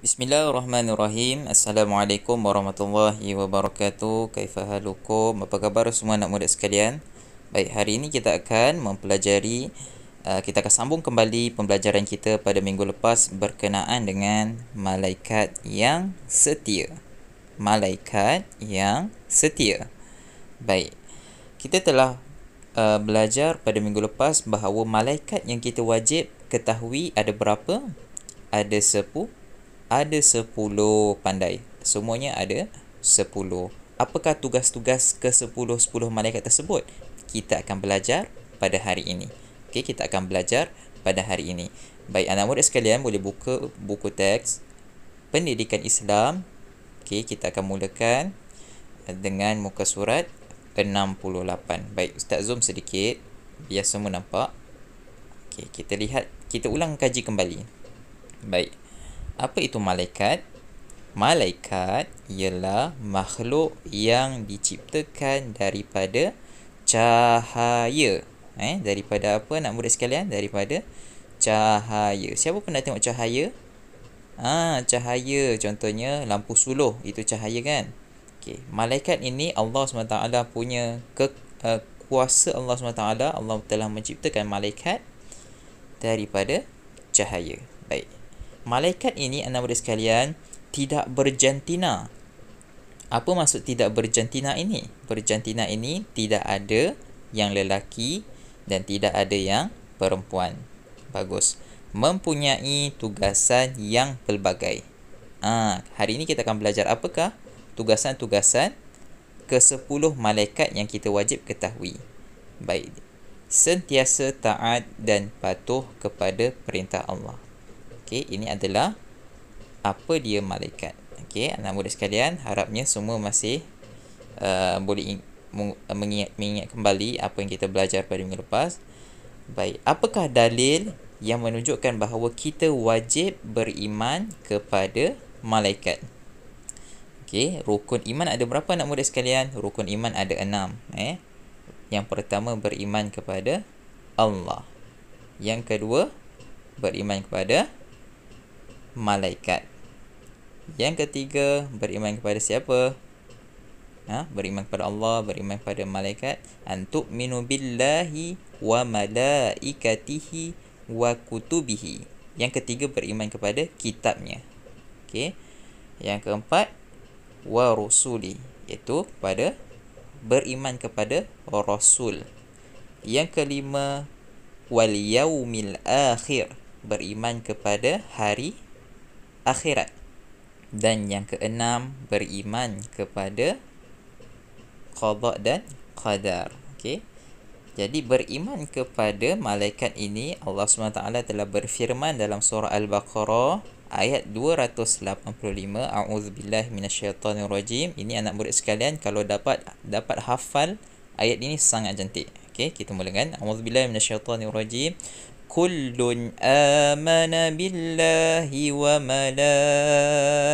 Bismillahirrahmanirrahim. Assalamualaikum warahmatullahi wabarakatuh. Kaifa halukum? Apa khabar semua anak muda sekalian? Baik, hari ini kita akan mempelajari kita akan sambung kembali pembelajaran kita pada minggu lepas berkenaan dengan malaikat yang setia. Malaikat yang setia. Baik. Kita telah belajar pada minggu lepas bahawa malaikat yang kita wajib ketahui ada berapa? Ada 10 pandai. Semuanya ada 10. Apakah tugas-tugas ke-10 malaikat tersebut? Kita akan belajar pada hari ini. Okey, kita akan belajar pada hari ini. Baik, anak muda sekalian boleh buka buku teks Pendidikan Islam. Okey, kita akan mulakan dengan muka surat 68. Baik, Ustaz zoom sedikit biar semua nampak. Okey, kita ulang kaji kembali. Baik. Apa itu malaikat? Malaikat ialah makhluk yang diciptakan daripada cahaya. Daripada apa nak murid sekalian? Daripada cahaya. Siapa pernah tengok cahaya? Cahaya contohnya lampu suluh, itu cahaya kan? Okey, malaikat ini Allah SWT punya kuasa Allah SWT. Allah telah menciptakan malaikat daripada cahaya. Baik. Malaikat ini anak murid sekalian tidak berjantina. Apa maksud tidak berjantina ini? Berjantina ini tidak ada yang lelaki dan tidak ada yang perempuan. Bagus. Mempunyai tugasan yang pelbagai. Hari ini kita akan belajar apakah tugasan-tugasan ke-10 malaikat yang kita wajib ketahui. Baik. Sentiasa taat dan patuh kepada perintah Allah. Okey, ini adalah apa dia malaikat. Okey, anak muda sekalian, harapnya semua masih boleh mengingat kembali apa yang kita belajar pada minggu lepas. Baik, apakah dalil yang menunjukkan bahawa kita wajib beriman kepada malaikat? Okey, rukun iman ada berapa anak muda sekalian? Rukun iman ada 6. Yang pertama beriman kepada Allah. Yang kedua beriman kepada malaikat. Yang ketiga beriman kepada siapa? Beriman kepada Allah, beriman kepada malaikat. Antu'minu billahi wa malaikatihi wa kutubihi. Yang ketiga beriman kepada kitabnya. Okey. Yang keempat wa rusuli, iaitu beriman kepada rasul. Yang kelima wal yaumil akhir, beriman kepada hari akhirat. Dan yang keenam beriman kepada qada dan qadar. Okey. Jadi beriman kepada malaikat ini, Allah SWT telah berfirman dalam surah Al-Baqarah ayat 285, a'udzubillahi minasyaitonirrajim. Ini anak murid sekalian, kalau dapat hafal ayat ini sangat cantik. Okey, kita mulakan. A'udzubillahi minasyaitonirrajim. Kullun amana billahi wa malaikatihi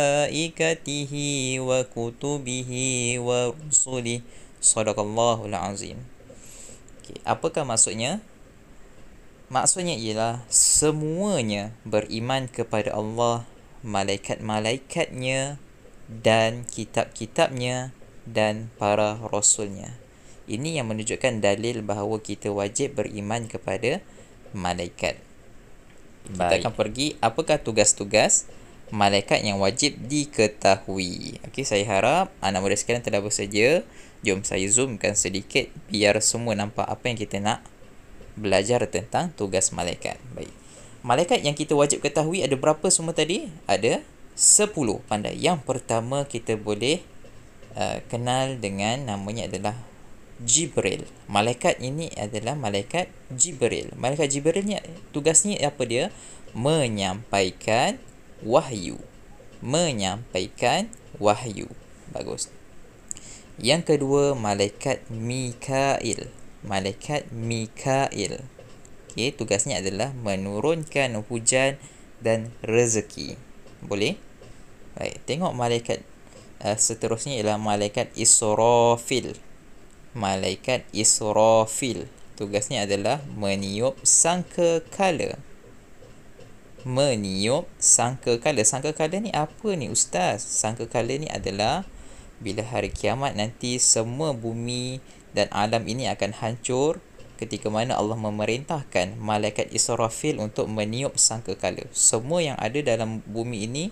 wa kutubihi wa rusulihi. Sadaqallahul azim. Okay, apakah maksudnya? Maksudnya ialah semuanya beriman kepada Allah, malaikat-malaikatnya dan kitab-kitabnya dan para rasulnya. Ini yang menunjukkan dalil bahawa kita wajib beriman kepada malaikat. Kita akan pergi apakah tugas-tugas malaikat yang wajib diketahui. Okey, saya harap anak muda sekalian telah bersedia. Jom saya zoomkan sedikit biar semua nampak apa yang kita nak belajar tentang tugas malaikat. Baik. Malaikat yang kita wajib ketahui ada berapa semua tadi? Ada 10 pandai. Yang pertama kita boleh kenal dengan namanya adalah Jibril. Malaikat ini adalah malaikat Jibril. Malaikat Jibril ni tugasnya apa dia? Menyampaikan wahyu. Menyampaikan wahyu. Bagus. Yang kedua malaikat Mikail. Malaikat Mikail. Okey, tugasnya adalah menurunkan hujan dan rezeki. Boleh? Baik, tengok malaikat seterusnya ialah malaikat Israfil. Malaikat Israfil tugasnya adalah meniup sangkakala. meniup sangkakala. Sangkakala ni apa ni ustaz? Sangkakala ni adalah bila hari kiamat nanti semua bumi dan alam ini akan hancur, ketika mana Allah memerintahkan malaikat Israfil untuk meniup sangkakala. Semua yang ada dalam bumi ini,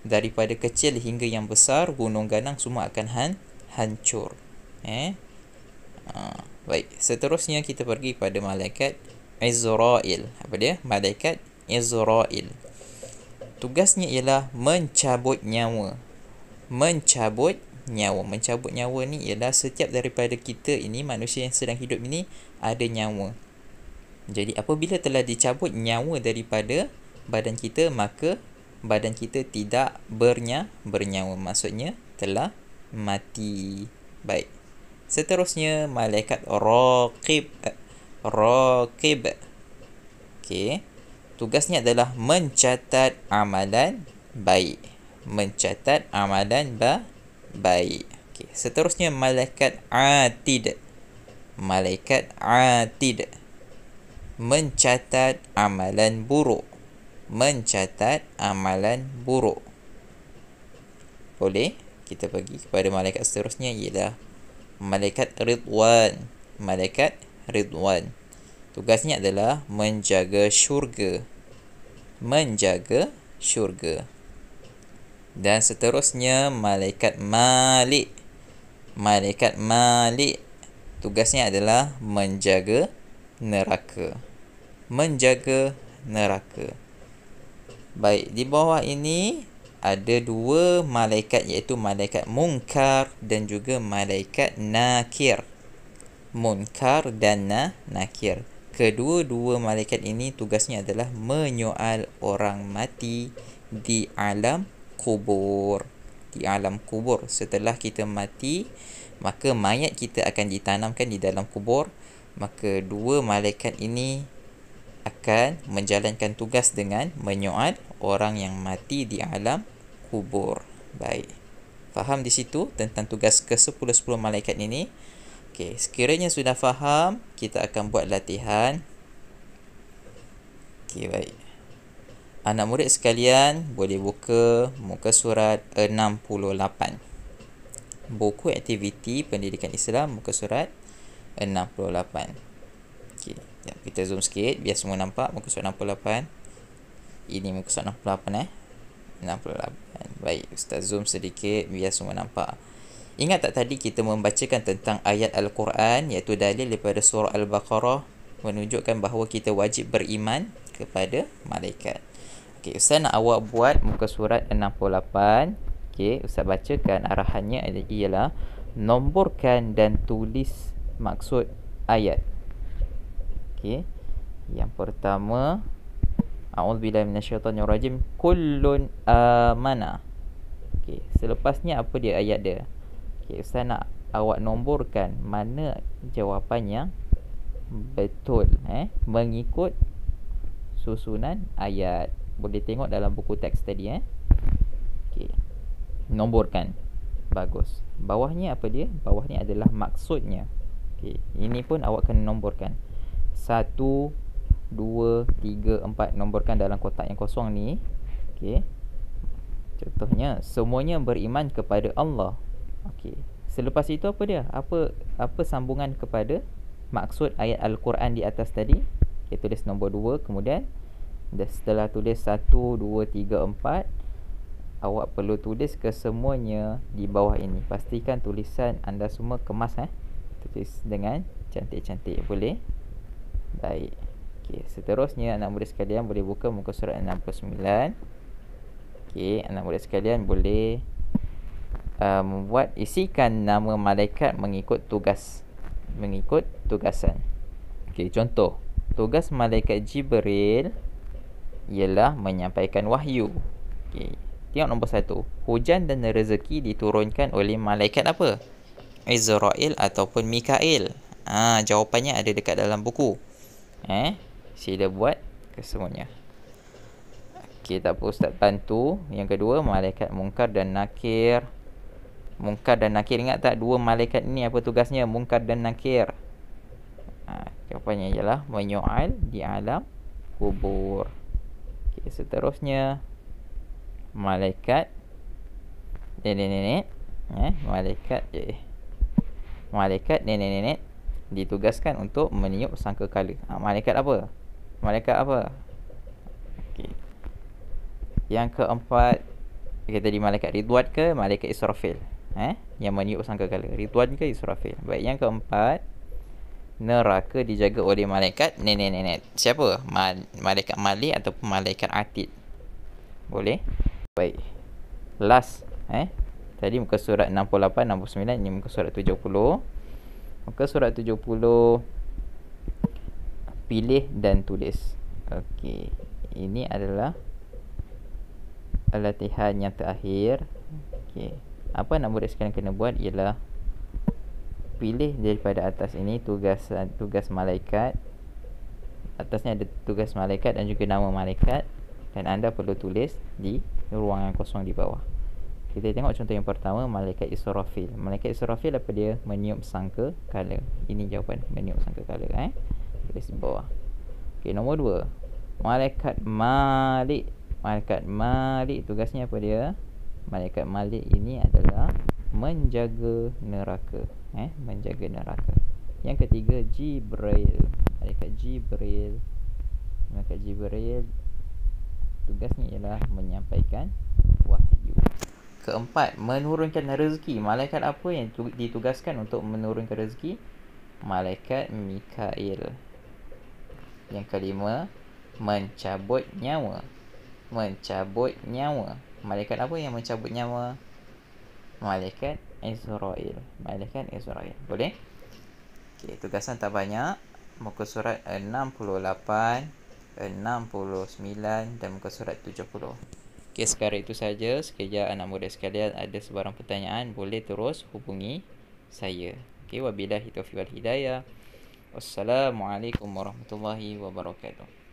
daripada kecil hingga yang besar, gunung ganang semua akan hancur. Baik, seterusnya kita pergi pada malaikat Izrail. Apa dia? Malaikat Izrail. Tugasnya ialah mencabut nyawa. Mencabut nyawa ni ialah setiap daripada kita ini, manusia yang sedang hidup ini, ada nyawa. Jadi apabila telah dicabut nyawa daripada badan kita, maka badan kita tidak bernyawa. Maksudnya telah mati. Baik. Seterusnya malaikat Raqib. Okey. Tugasnya adalah mencatat amalan baik. Mencatat amalan baik. Okey. Seterusnya malaikat Atid. Malaikat Atid. Mencatat amalan buruk. Mencatat amalan buruk. Boleh? Kita pergi kepada malaikat seterusnya, ialah malaikat Ridwan. Malaikat Ridwan. Tugasnya adalah menjaga syurga. Menjaga syurga. Dan seterusnya malaikat Malik. Malaikat Malik. Tugasnya adalah menjaga neraka. Menjaga neraka. Baik, di bawah ini ada dua malaikat, iaitu malaikat Munkar dan juga malaikat Nakir. Munkar dan Nakir. Kedua-dua malaikat ini tugasnya adalah menyoal orang mati di alam kubur. Di alam kubur. Setelah kita mati, maka mayat kita akan ditanamkan di dalam kubur. Maka dua malaikat ini akan menjalankan tugas dengan menyoal orang yang mati di alam kubur. Baik. Faham di situ tentang tugas ke-10 malaikat ini? Okey, sekiranya sudah faham, kita akan buat latihan. Okey, baik. Anak murid sekalian, boleh buka muka surat 68. Buku aktiviti pendidikan Islam, muka surat 68. Okey, kita zoom sikit biar semua nampak muka surat 68. Ini muka surat 68 68. Baik, Ustaz zoom sedikit biar semua nampak. Ingat tak tadi kita membacakan tentang ayat Al-Quran, iaitu dalil daripada surah Al-Baqarah menunjukkan bahawa kita wajib beriman kepada malaikat. Okey, Ustaz nak awak buat muka surat 68. Okey, Ustaz bacakan arahannya ialah nomborkan dan tulis maksud ayat. Okey. Yang pertama, a'udzubillahi minasyaitonirrajim, kullun amana. Okey, selepasnya apa dia ayat dia? Okey, Ustaz nak awak nomborkan mana jawapan yang betul mengikut susunan ayat. Boleh tengok dalam buku teks tadi Okey. Nomborkan. Bagus. Bawahnya apa dia? Bawahnya adalah maksudnya. Okey, ini pun awak kena nomborkan. 1 2 3 4, nomborkan dalam kotak yang kosong ni. Okey. Contohnya, semuanya beriman kepada Allah. Okey. Selepas itu apa dia? Apa sambungan kepada maksud ayat Al-Quran di atas tadi? Kita tulis nombor 2, kemudian setelah tulis 1 2 3 4, awak perlu tulis kesemuanya di bawah ini. Pastikan tulisan anda semua kemas tulis dengan cantik-cantik. Boleh? Baik. Okey, seterusnya anak murid sekalian boleh buka muka surat 69. Okey, anak murid sekalian boleh membuat, isikan nama malaikat mengikut tugasan. Okey, contoh. Tugas malaikat Jibril ialah menyampaikan wahyu. Okey, tengok nombor 1. Hujan dan rezeki diturunkan oleh malaikat apa? Izrail ataupun Mikail. Jawapannya ada dekat dalam buku. Sila buat kesemuanya. Okey, tak apa, Ustaz bantu. Yang kedua, malaikat Munkar dan Nakir. Munkar dan Nakir, ingat tak dua malaikat ini apa tugasnya? Munkar dan Nakir. Jawapannya ialah menyoal di alam kubur. Okay. Okay, seterusnya malaikat nenek-nenek, malaikat nenek-nenek ditugaskan untuk meniup sangkakala. Malaikat apa? Malaikat apa? Okay. Yang keempat, okay, tadi malaikat Ridwan ke malaikat Israfil? Yang meniup sangkakala, Ridwan ke Israfil? Baik, yang keempat, neraka dijaga oleh malaikat nenek-nenek. Siapa? Malaikat Malik ataupun malaikat Atid? Boleh? Baik. Last, tadi muka surat 68, 69, ini muka surat 70. Muka surat 70, pilih dan tulis. Okey, ini adalah latihan yang terakhir. Okey, apa nak murid sekalian kena buat ialah pilih daripada atas ini tugas malaikat. Atasnya ada tugas malaikat dan juga nama malaikat, dan anda perlu tulis di ruangan kosong di bawah. Kita tengok contoh yang pertama, malaikat Israfil. Malaikat Israfil apa dia? Meniup sangkakala. Ini jawapan, meniup sangkakala. Tulis di bawah. Okey, nombor 2, malaikat Malik. Malaikat Malik tugasnya apa dia? Malaikat Malik ini adalah menjaga neraka. Menjaga neraka. Yang ketiga, Jibril. Malaikat Jibril. Malaikat Jibril tugasnya ialah menyampaikan wahyu. Keempat, menurunkan rezeki. Malaikat apa yang ditugaskan untuk menurunkan rezeki? Malaikat Mikail. Yang kelima, mencabut nyawa. Mencabut nyawa. Malaikat apa yang mencabut nyawa? Malaikat Israel. Malaikat Israel. Boleh? Okey, tugasan tak banyak. Muka surat 68, 69 dan muka surat 70. Okey, sekarang itu saja. Sekejap anak murid sekalian ada sebarang pertanyaan, boleh terus hubungi saya. Okey, wabillahi taufiq wal hidayah. Wassalamualaikum warahmatullahi wabarakatuh.